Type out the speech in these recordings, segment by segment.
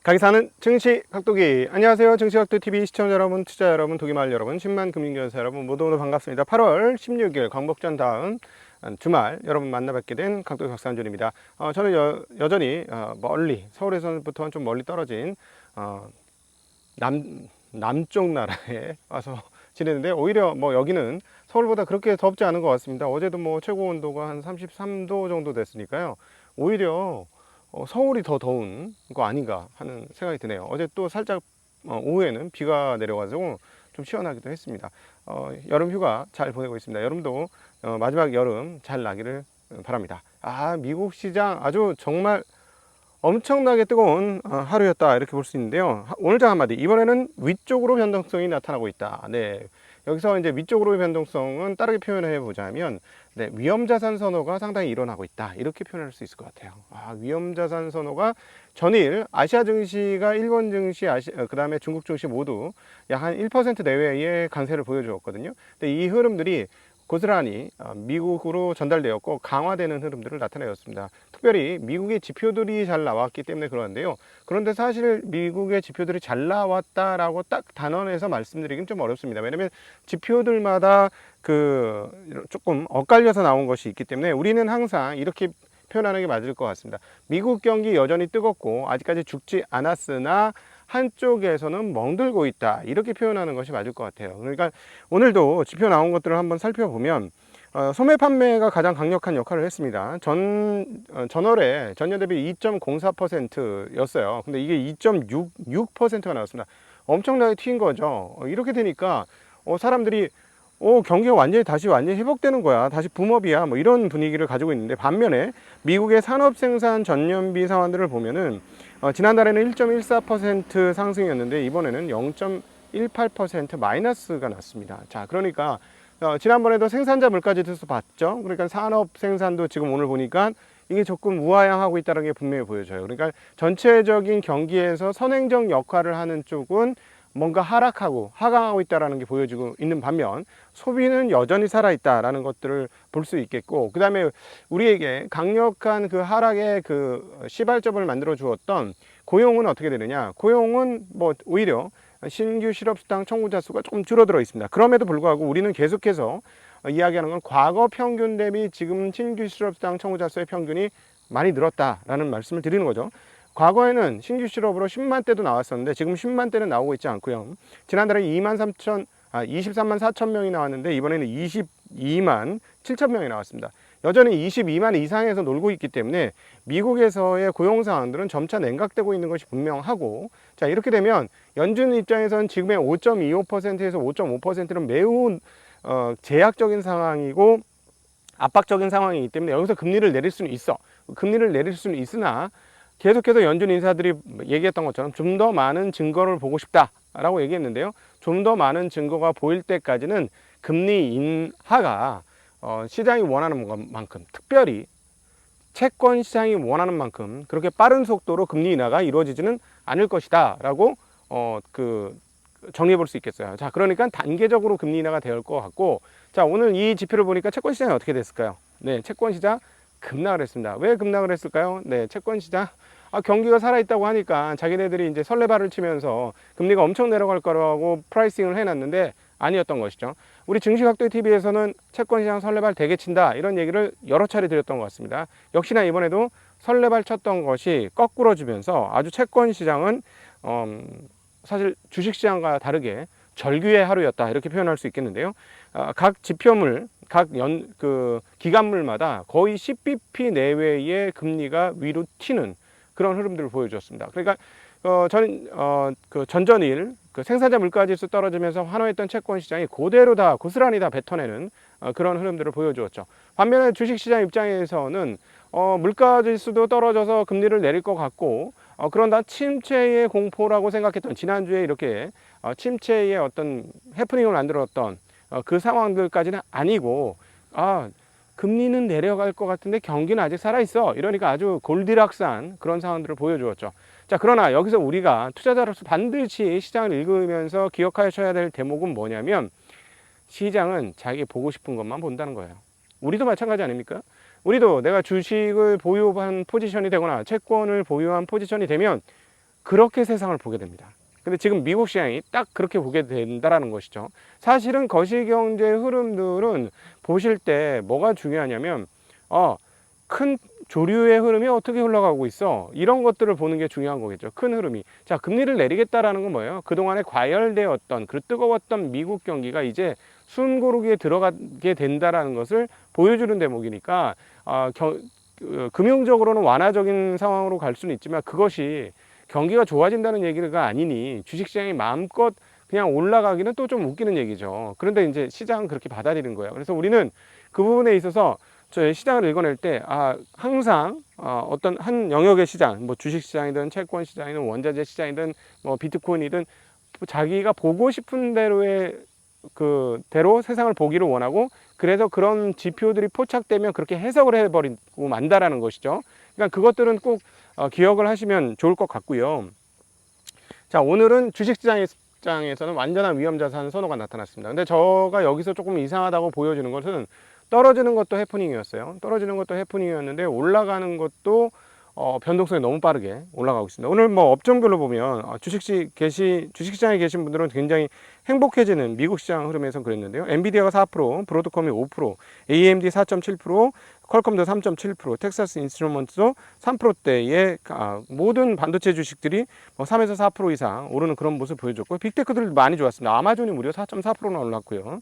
가게 사는 증시 각도기. 안녕하세요. 증시 각도TV 시청자 여러분, 투자 여러분, 도기마을 여러분, 10만 금융교사 여러분 모두 반갑습니다. 8월 16일 광복절 다음 주말 여러분 만나뵙게 된 각도기 박상준입니다. 저는 여전히 멀리, 서울에서부터는 좀 멀리 떨어진 남쪽 나라에 와서 지내는데, 오히려 뭐 여기는 서울보다 그렇게 덥지 않은 것 같습니다. 어제도 뭐 최고 온도가 한 33도 정도 됐으니까요. 오히려 서울이 더 더운 거 아닌가 하는 생각이 드네요. 어제 또 살짝 오후에는 비가 내려가지고 좀 시원하기도 했습니다. 여름 휴가 잘 보내고 있습니다. 여러분도 마지막 여름 잘 나기를 바랍니다. 미국 시장 아주 정말 엄청나게 뜨거운 하루였다, 이렇게 볼 수 있는데요. 오늘 장 한마디, 이번에는 위쪽으로 변동성이 나타나고 있다. 네, 여기서 이제 위쪽으로의 변동성은 다르게 표현해 보자면, 네, 위험자산 선호가 상당히 일어나고 있다, 이렇게 표현할 수 있을 것 같아요. 위험자산 선호가 전일 아시아 증시가 일본 증시, 그 다음에 중국 증시 모두 약 한 1% 내외의 강세를 보여주었거든요. 근데 이 흐름들이 고스란히 미국으로 전달되었고 강화되는 흐름들을 나타내었습니다. 특별히 미국의 지표들이 잘 나왔기 때문에 그러는데요. 그런데 사실 미국의 지표들이 잘 나왔다라고 딱 단언해서 말씀드리긴 좀 어렵습니다. 왜냐하면 지표들마다 조금 엇갈려서 나온 것이 있기 때문에 우리는 항상 이렇게 표현하는 게 맞을 것 같습니다. 미국 경기 여전히 뜨겁고 아직까지 죽지 않았으나 한쪽에서는 멍들고 있다, 이렇게 표현하는 것이 맞을 것 같아요. 그러니까 오늘도 지표 나온 것들을 한번 살펴보면 소매 판매가 가장 강력한 역할을 했습니다. 전월에 전년 대비 2.04%였어요. 근데 이게 2.66%가 나왔습니다. 엄청나게 튀긴 거죠. 이렇게 되니까 사람들이 경기가 완전히 회복되는 거야, 다시 붐업이야, 뭐 이런 분위기를 가지고 있는데, 반면에 미국의 산업생산 전년비 상환들을 보면은 지난달에는 1.14% 상승이었는데 이번에는 0.18% 마이너스가 났습니다. 자, 그러니까 지난번에도 생산자 물가지수 봤죠. 그러니까 산업 생산도 지금 오늘 보니까 이게 조금 우하향하고 있다는 게 분명히 보여져요. 그러니까 전체적인 경기에서 선행적 역할을 하는 쪽은 뭔가 하강하고 있다는 게 보여지고 있는 반면, 소비는 여전히 살아있다라는 것들을 볼 수 있겠고, 그 다음에 우리에게 강력한 그 하락의 시발점을 만들어 주었던 고용은 어떻게 되느냐. 고용은 뭐 오히려 신규 실업수당 청구자 수가 조금 줄어들어 있습니다. 그럼에도 불구하고 우리는 계속해서 이야기하는 건 과거 평균 대비 지금 신규 실업수당 청구자 수의 평균이 많이 늘었다라는 말씀을 드리는 거죠. 과거에는 신규 실업으로 10만 대도 나왔었는데 지금 10만 대는 나오고 있지 않고요. 지난달에 23만 4천 명이 나왔는데 이번에는 22만 7천 명이 나왔습니다. 여전히 22만 이상에서 놀고 있기 때문에 미국에서의 고용 상황들은 점차 냉각되고 있는 것이 분명하고, 자, 이렇게 되면 연준 입장에서는 지금의 5.25%에서 5.5%는 매우 제약적인 상황이고 압박적인 상황이기 때문에 여기서 금리를 내릴 수는 있어. 금리를 내릴 수는 있으나 계속해서 연준 인사들이 얘기했던 것처럼 좀 더 많은 증거를 보고 싶다라고 얘기했는데요. 좀 더 많은 증거가 보일 때까지는 금리 인하가 시장이 원하는 만큼, 특별히 채권 시장이 원하는 만큼 그렇게 빠른 속도로 금리 인하가 이루어지지는 않을 것이다 라고 정리해 볼 수 있겠어요. 자, 그러니까 단계적으로 금리 인하가 될 것 같고, 자, 오늘 이 지표를 보니까 채권 시장이 어떻게 됐을까요? 네, 채권 시장 급락을 했습니다. 왜 급락을 했을까요? 네, 채권 시장 경기가 살아있다고 하니까 자기네들이 이제 설레발을 치면서 금리가 엄청 내려갈 거라고 프라이싱을 해놨는데 아니었던 것이죠. 우리 증시각도의 TV에서는 채권시장 설레발 되게 친다, 이런 얘기를 여러 차례 드렸던 것 같습니다. 역시나 이번에도 설레발 쳤던 것이 거꾸로지면서 아주 채권시장은 사실 주식시장과 다르게 절규의 하루였다, 이렇게 표현할 수 있겠는데요. 각 지표물, 기간물마다 거의 10bp 내외의 금리가 위로 튀는 그런 흐름들을 보여주었습니다. 그러니까 전전일 생산자 물가지수 떨어지면서 환호했던 채권 시장이 그대로 고스란히 다 뱉어내는 그런 흐름들을 보여주었죠. 반면에 주식시장 입장에서는 물가지수도 떨어져서 금리를 내릴 것 같고, 그런다 침체의 공포라고 생각했던 지난주에 이렇게 침체의 어떤 해프닝을 만들었던 그 상황들까지는 아니고, 금리는 내려갈 것 같은데 경기는 아직 살아있어, 이러니까 아주 골디락스한 그런 상황들을 보여주었죠. 자, 그러나 여기서 우리가 투자자로서 반드시 시장을 읽으면서 기억하셔야 될 대목은 뭐냐면, 시장은 자기 보고 싶은 것만 본다는 거예요. 우리도 마찬가지 아닙니까? 우리도 내가 주식을 보유한 포지션이 되거나 채권을 보유한 포지션이 되면 그렇게 세상을 보게 됩니다. 근데 지금 미국 시장이 딱 그렇게 보게 된다라는 것이죠. 사실은 거시경제 흐름들은 보실 때 뭐가 중요하냐면 큰 조류의 흐름이 어떻게 흘러가고 있어, 이런 것들을 보는 게 중요한 거겠죠. 큰 흐름이. 자, 금리를 내리겠다라는 건 뭐예요? 그동안에 과열되었던 그 뜨거웠던 미국 경기가 이제 숨고르기에 들어가게 된다라는 것을 보여주는 대목이니까 금융적으로는 완화적인 상황으로 갈 수는 있지만 그것이 경기가 좋아진다는 얘기가 아니니 주식시장이 마음껏 그냥 올라가기는 또 좀 웃기는 얘기죠. 그런데 이제 시장은 그렇게 받아들이는 거예요. 그래서 우리는 그 부분에 있어서 저희 시장을 읽어낼 때 항상 어떤 한 영역의 시장, 뭐 주식시장이든 채권시장이든 원자재 시장이든 뭐 비트코인이든 자기가 보고 싶은 대로의 대로 세상을 보기를 원하고, 그래서 그런 지표들이 포착되면 그렇게 해석을 해버리고 만다라는 것이죠. 그러니까 그것들은 꼭 기억을 하시면 좋을 것 같고요. 자, 오늘은 주식시장에서는 완전한 위험자산 선호가 나타났습니다. 근데 저가 여기서 조금 이상하다고 보여지는 것은 떨어지는 것도 해프닝이었어요. 떨어지는 것도 해프닝이었는데 올라가는 것도 변동성이 너무 빠르게 올라가고 있습니다. 오늘 뭐 업종별로 보면 주식시장에 계신 분들은 굉장히 행복해지는 미국 시장 흐름에서 그랬는데요. 엔비디아가 4%, 브로드컴이 5%, AMD 4.7%, 퀄컴도 3.7%, 텍사스 인스트루먼트도 3%대의 모든 반도체 주식들이 3에서 4% 이상 오르는 그런 모습을 보여줬고, 빅테크들 많이 좋았습니다. 아마존이 무려 4.4%나 올랐고요.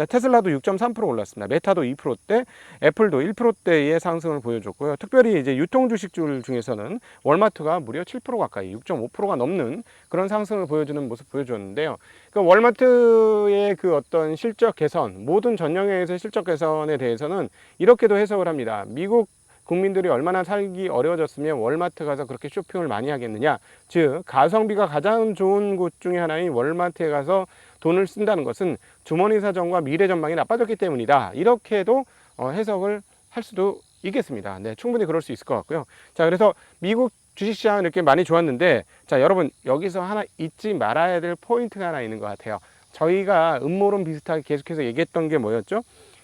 테슬라도 6.3% 올랐습니다. 메타도 2%대, 애플도 1%대의 상승을 보여줬고요. 특별히 이제 유통 주식줄 중에서는 월마트가 무려 7% 가까이, 6.5%가 넘는 그런 상승을 보여주는 모습 보여줬는데요. 그 월마트의 그 어떤 실적 개선, 모든 전 영역에서의 실적 개선에 대해서는 이렇게도 해석을 합니다. 미국 국민들이 얼마나 살기 어려워졌으면 월마트 가서 그렇게 쇼핑을 많이 하겠느냐. 즉, 가성비가 가장 좋은 곳 중에 하나인 월마트에 가서 돈을 쓴다는 것은 주머니 사정과 미래 전망이 나빠졌기 때문이다. 이렇게도 해석을 할 수도 있겠습니다. 네, 충분히 그럴 수 있을 것 같고요. 자, 그래서 미국 주식시장은 이렇게 많이 좋았는데, 자, 여러분 여기서 하나 잊지 말아야 될 포인트가 하나 있는 것 같아요. 저희가 음모론 비슷하게 계속해서 얘기했던 게 뭐였죠?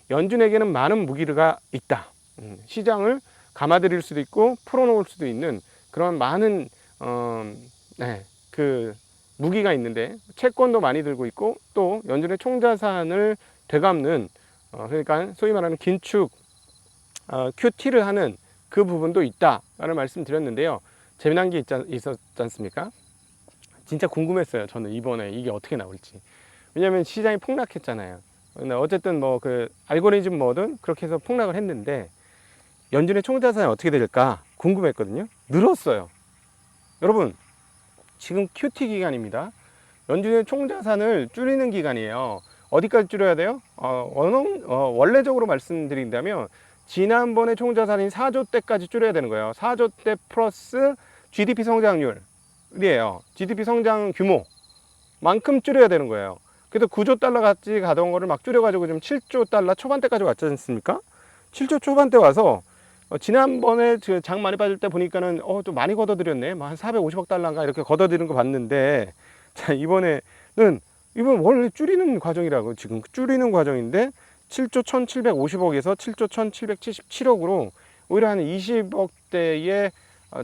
연준에게는 많은 무기가 있다. 시장을 감아들일 수도 있고 풀어놓을 수도 있는 그런 많은 무기가 있는데, 채권도 많이 들고 있고 또 연준의 총자산을 되감는 그러니까 소위 말하는 긴축 QT를 하는 그 부분도 있다라는 말씀 드렸는데요. 재미난 게 있었지 않습니까? 진짜 궁금했어요. 저는 이번에 이게 어떻게 나올지. 왜냐하면 시장이 폭락했잖아요. 근데 어쨌든 뭐 그 알고리즘 뭐든 그렇게 해서 폭락을 했는데, 연준의 총자산이 어떻게 될까 궁금했거든요. 늘었어요. 여러분, 지금 QT 기간입니다. 연준의 총자산을 줄이는 기간이에요. 어디까지 줄여야 돼요? 원래적으로 말씀드린다면 지난번에 총자산이 4조 대까지 줄여야 되는 거예요. 4조 대 플러스 GDP 성장률이에요. GDP 성장 규모만큼 줄여야 되는 거예요. 그래서 9조 달러까지 가던 거를 막 줄여가지고 지금 7조 달러 초반대까지 왔지 않습니까? 7조 초반대 와서 지난번에 장 많이 빠질 때 보니까는 좀 많이 걷어들였네. 한 450억 달러인가 이렇게 걷어들이는 거 봤는데, 자, 이번 원래 줄이는 과정이라고, 지금 줄이는 과정인데 7조 1750억에서 7조 1777억으로 오히려 한 20억대의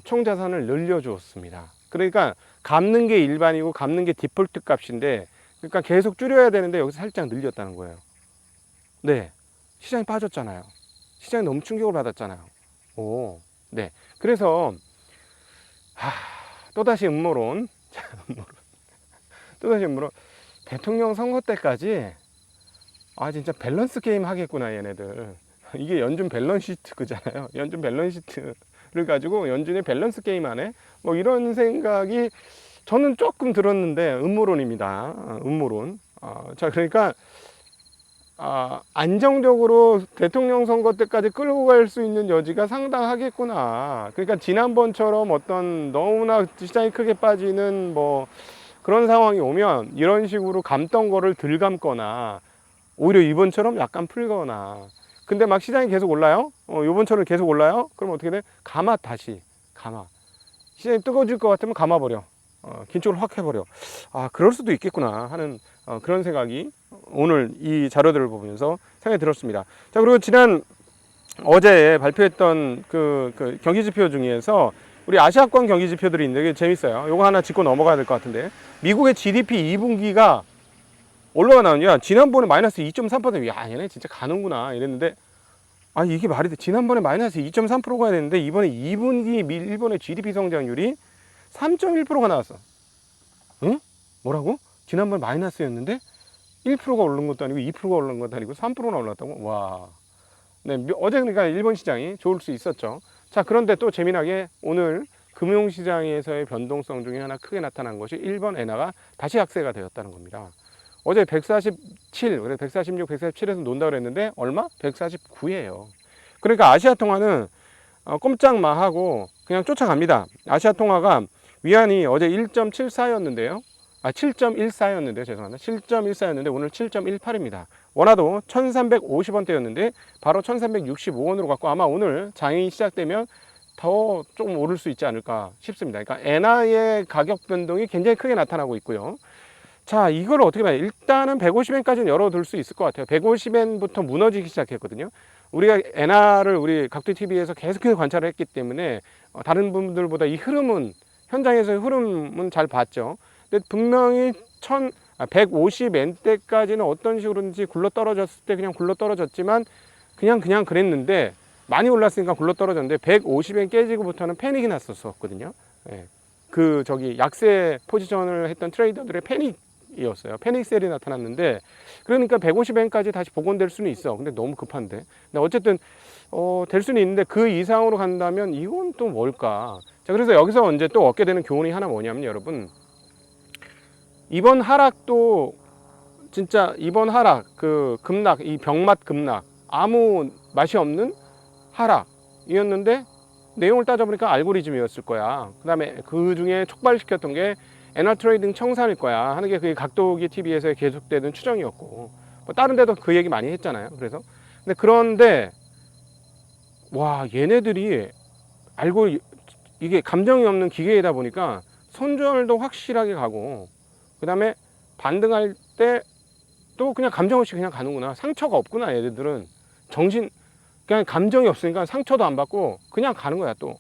총자산을 늘려주었습니다. 그러니까 갚는 게 일반이고 갚는 게 디폴트 값인데, 그러니까 계속 줄여야 되는데 여기서 살짝 늘렸다는 거예요. 네, 시장이 빠졌잖아요. 시장이 너무 충격을 받았잖아요. 네. 그래서 또다시 음모론. 또다시 음모론. 대통령 선거 때까지 진짜 밸런스 게임 하겠구나 얘네들. 이게 연준 밸런스 시트 그잖아요. 연준 밸런스 시트를 가지고 연준의 밸런스 게임 하네, 뭐 이런 생각이 저는 조금 들었는데 음모론입니다. 음모론. 자, 그러니까 안정적으로 대통령 선거 때까지 끌고 갈 수 있는 여지가 상당하겠구나. 그러니까 지난번처럼 어떤 너무나 시장이 크게 빠지는 뭐 그런 상황이 오면 이런 식으로 감던 거를 덜 감거나, 오히려 이번처럼 약간 풀거나. 근데 막 시장이 계속 올라요? 이번처럼 계속 올라요? 그럼 어떻게 돼? 다시 감아. 시장이 뜨거워질 것 같으면 감아버려. 긴축을 확 해버려. 그럴 수도 있겠구나 하는 그런 생각이 오늘 이 자료들을 보면서 생각이 들었습니다. 자, 그리고 어제 발표했던 그 경기지표 중에서 우리 아시아권 경기 지표들이 있는데 이게 재밌어요. 요거 하나 짚고 넘어가야 될 것 같은데, 미국의 GDP 2분기가 올라가 나오냐, 지난번에 마이너스 2.3%. 야, 얘네 진짜 가는구나 이랬는데, 아, 이게 말이 돼. 지난번에 마이너스 2.3%가 됐는데 이번에 2분기 일본의 GDP 성장률이 3.1%가 나왔어. 응? 뭐라고? 지난번에 마이너스였는데 1%가 오른 것도 아니고 2%가 오른 것도 아니고 3%나 올랐다고? 와. 네, 어제 그러니까 일본 시장이 좋을 수 있었죠. 자, 그런데 또 재미나게 오늘 금융시장에서의 변동성 중에 하나 크게 나타난 것이 일본 엔화가 다시 약세가 되었다는 겁니다. 어제 147, 그래 146, 147에서 논다 그랬는데 얼마? 149예요. 그러니까 아시아 통화는 꼼짝마하고 그냥 쫓아갑니다. 아시아 통화가 위안이 어제 1.74였는데요. 7.14였는데요. 죄송합니다. 7.14였는데 오늘 7.18입니다. 원화도 1350원대였는데 바로 1365원으로 갔고, 아마 오늘 장이 시작되면 더 조금 오를 수 있지 않을까 싶습니다. 그러니까 엔화의 가격 변동이 굉장히 크게 나타나고 있고요. 자, 이걸 어떻게 봐요? 일단은 150엔까지는 열어둘 수 있을 것 같아요. 150엔부터 무너지기 시작했거든요. 우리가 엔화를 우리 각도TV에서 계속해서 관찰을 했기 때문에 다른 분들보다 이 흐름은, 현장에서의 흐름은 잘 봤죠. 근데 분명히 150엔대까지는 어떤 식으로든지 굴러 떨어졌을 때 그냥 굴러 떨어졌지만 그냥 그랬는데, 많이 올랐으니까 굴러 떨어졌는데 150엔 깨지고부터는 패닉이 났었거든요. 예. 약세 포지션을 했던 트레이더들의 패닉이었어요. 패닉셀이 나타났는데, 그러니까 150엔까지 다시 복원될 수는 있어. 근데 너무 급한데. 근데 어쨌든 될 수는 있는데 그 이상으로 간다면 이건 또 뭘까? 자, 그래서 여기서 이제 또 얻게 되는 교훈이 하나 뭐냐면, 여러분, 이번 하락도 진짜 이번 하락, 그 급락, 이 병맛 급락, 아무 맛이 없는 하락이었는데 내용을 따져보니까 알고리즘이었을 거야. 그 다음에 그 중에 촉발시켰던 게 엔화 트레이딩 청산일 거야 하는 게 그게 각도기 TV에서 계속되는 추정이었고, 뭐 다른 데도 그 얘기 많이 했잖아요. 그런데 와, 얘네들이 이게 감정이 없는 기계이다 보니까 손절도 확실하게 가고, 그 다음에 반등할 때 또 그냥 감정 없이 그냥 가는구나. 상처가 없구나. 얘네들은 그냥 감정이 없으니까 상처도 안 받고 그냥 가는 거야 또.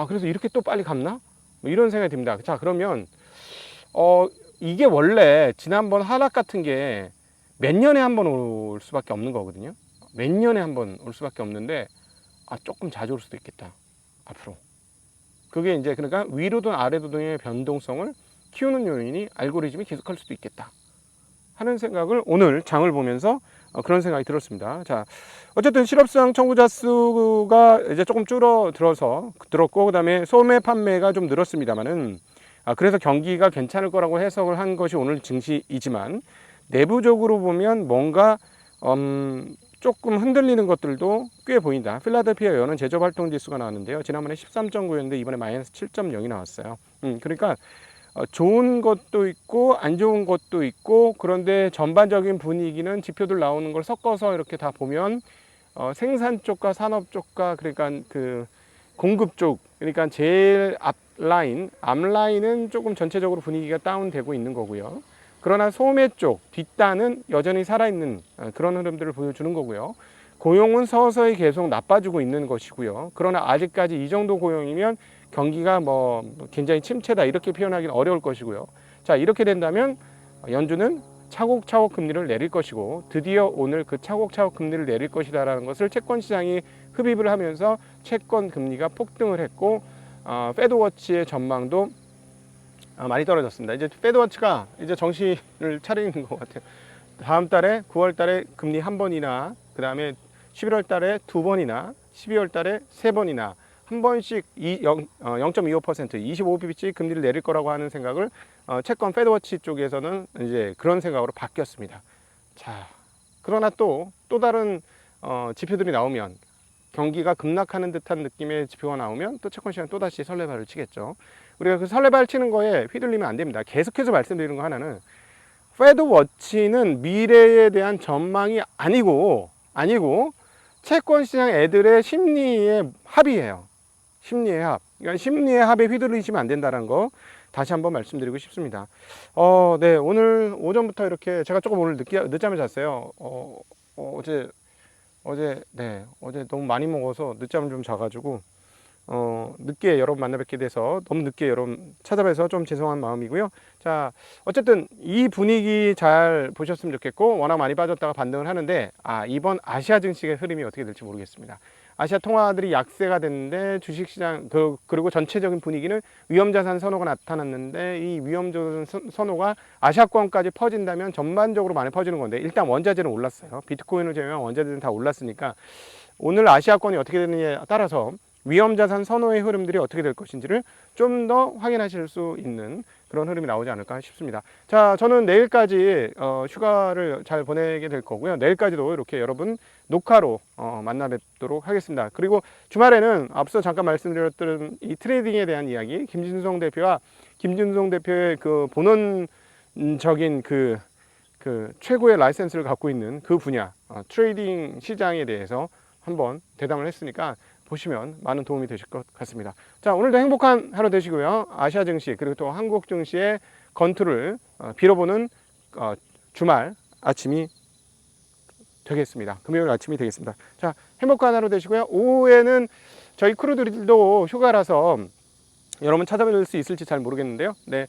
그래서 이렇게 또 빨리 갔나? 뭐 이런 생각이 듭니다. 자, 그러면 이게 원래 지난번 하락 같은 게 몇 년에 한 번 올 수밖에 없는 거거든요. 몇 년에 한 번 올 수밖에 없는데, 조금 자주 올 수도 있겠다 앞으로. 그게 이제 그러니까 위로든 아래로든의 변동성을 키우는 요인이 알고리즘이 계속할 수도 있겠다 하는 생각을 오늘 장을 보면서 그런 생각이 들었습니다. 자, 어쨌든 실업수당 청구자 수가 이제 조금 줄어들었고, 그다음에 소매 판매가 좀 늘었습니다만은, 그래서 경기가 괜찮을 거라고 해석을 한 것이 오늘 증시이지만, 내부적으로 보면 뭔가 조금 흔들리는 것들도 꽤 보인다. 필라델피아 연은 제조활동 지수가 나왔는데요. 지난번에 13.9였는데 이번에 마이너스 7.0이 나왔어요. 그러니까 좋은 것도 있고 안 좋은 것도 있고, 그런데 전반적인 분위기는 지표들 나오는 걸 섞어서 이렇게 다 보면 생산 쪽과 산업 쪽과, 그러니까 그 공급 쪽, 그러니까 제일 앞라인은 조금 전체적으로 분위기가 다운되고 있는 거고요. 그러나 소매 쪽 뒷단은 여전히 살아있는 그런 흐름들을 보여주는 거고요. 고용은 서서히 계속 나빠지고 있는 것이고요. 그러나 아직까지 이 정도 고용이면 경기가 뭐 굉장히 침체다 이렇게 표현하기는 어려울 것이고요. 자, 이렇게 된다면 연준은 차곡차곡 금리를 내릴 것이고, 드디어 오늘 그 차곡차곡 금리를 내릴 것이다라는 것을 채권 시장이 흡입을 하면서 채권 금리가 폭등을 했고, 패드워치의 전망도 많이 떨어졌습니다. 이제 패드워치가 이제 정신을 차리는 것 같아요. 다음 달에 9월 달에 금리 한 번이나, 그 다음에 11월 달에 두 번이나, 12월 달에 세 번이나 한 번씩 0.25% 25bp씩 금리를 내릴 거라고 하는 생각을 채권 패드워치 쪽에서는 이제 그런 생각으로 바뀌었습니다. 자, 그러나 또 다른 지표들이 나오면, 경기가 급락하는 듯한 느낌의 지표가 나오면 또 채권 시장 또다시 설레발을 치겠죠. 우리가 그 설레발 치는 거에 휘둘리면 안 됩니다. 계속해서 말씀드리는 거 하나는, 패드워치는 미래에 대한 전망이 아니고 채권 시장 애들의 심리의 합이에요. 심리의 합. 그러니까 심리의 합에 휘둘리시면 안 된다는 거 다시 한번 말씀드리고 싶습니다. 네, 오늘 오전부터 이렇게 제가 조금 오늘 늦잠을 잤어요. 어제 너무 많이 먹어서 늦잠을 좀 자가지고 늦게 여러분 만나 뵙게 돼서 너무 늦게 여러분 찾아뵈서 좀 죄송한 마음이고요. 자, 어쨌든 이 분위기 잘 보셨으면 좋겠고, 워낙 많이 빠졌다가 반등을 하는데, 이번 아시아 증시의 흐름이 어떻게 될지 모르겠습니다. 아시아 통화들이 약세가 됐는데 주식시장 그리고 전체적인 분위기는 위험자산 선호가 나타났는데, 이 위험자산 선호가 아시아권까지 퍼진다면 전반적으로 많이 퍼지는 건데, 일단 원자재는 올랐어요. 비트코인을 제외한 원자재는 다 올랐으니까 오늘 아시아권이 어떻게 되느냐에 따라서 위험자산 선호의 흐름들이 어떻게 될 것인지를 좀 더 확인하실 수 있는 그런 흐름이 나오지 않을까 싶습니다. 자, 저는 내일까지 휴가를 잘 보내게 될 거고요. 내일까지도 이렇게 여러분 녹화로 만나 뵙도록 하겠습니다. 그리고 주말에는 앞서 잠깐 말씀드렸던 이 트레이딩에 대한 이야기, 김진성 대표와 김진성 대표의 그 본원적인 그 최고의 라이센스를 갖고 있는 그 분야, 트레이딩 시장에 대해서 한번 대담을 했으니까 보시면 많은 도움이 되실 것 같습니다. 자, 오늘도 행복한 하루 되시고요. 아시아 증시 그리고 또 한국 증시의 건투를 빌어보는 주말 아침이 되겠습니다. 금요일 아침이 되겠습니다. 자, 행복한 하루 되시고요. 오후에는 저희 크루들도 휴가라서 여러분 찾아뵐 수 있을지 잘 모르겠는데요. 네,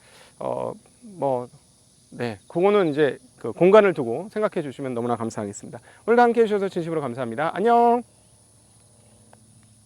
그거는 이제 그 공간을 두고 생각해 주시면 너무나 감사하겠습니다. 오늘도 함께 해주셔서 진심으로 감사합니다. 안녕.